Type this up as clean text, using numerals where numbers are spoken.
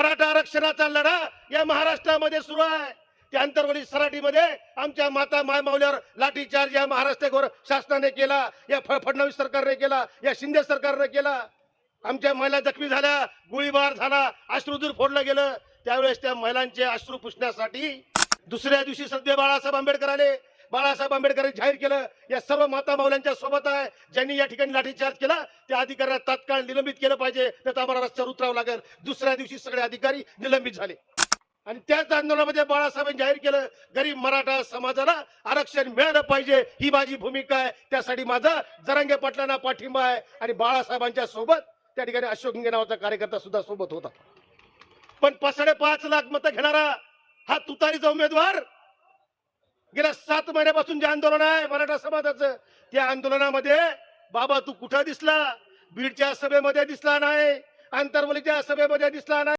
मराठा आरक्षणाचा लढा या महाराष्ट्रामध्ये सुरू आहे. त्या अंतरवली सराटीमध्ये आमच्या माता मायमाऊलीवर लाठीचार्ज या महाराष्ट्र शासनाने केला, या फडणवीस सरकारने केला, या शिंदे सरकारने केला. आमच्या महिला जखमी झाल्या, गोळीबार झाला, अश्रूधूर फोडलं गेलं. त्यावेळेस त्या महिलांचे अश्रू पुसण्यासाठी दुसऱ्या दिवशी सध्या बाळासाहेब आंबेडकर आले. बाळासाहेब आंबेडकरांनी जाहीर केलं या सर्व माता माऊल्यांच्या सोबत आहे. ज्यांनी या ठिकाणी लाठीचार्ज केला त्या अधिकाऱ्यांना तात्काळ निलंबित केलं पाहिजे, तर आम्हाला रस्त्यावर उतरावं लागेल. दुसऱ्या दिवशी सगळे अधिकारी निलंबित झाले. आणि त्याच आंदोलनामध्ये बाळासाहेबांनी जाहीर केलं गरीब मराठा समाजाला आरक्षण मिळालं पाहिजे, ही माझी भूमिका आहे. त्यासाठी माझा जरांगे पाटलांना पाठिंबा आहे. आणि बाळासाहेबांच्या सोबत त्या ठिकाणी अशोक हिंगे नावाचा कार्यकर्ता सुद्धा सोबत होता. पण 5.5 लाख मतं घेणारा हा तुतारीचा उमेदवार गेल्या 7 महिन्यापासून जे आंदोलन आहे मराठा समाजाचं, त्या आंदोलनामध्ये बाबा तू कुठं दिसला? बीडच्या सभेमध्ये दिसला नाही, अंतरवलीच्या सभेमध्ये दिसला नाही.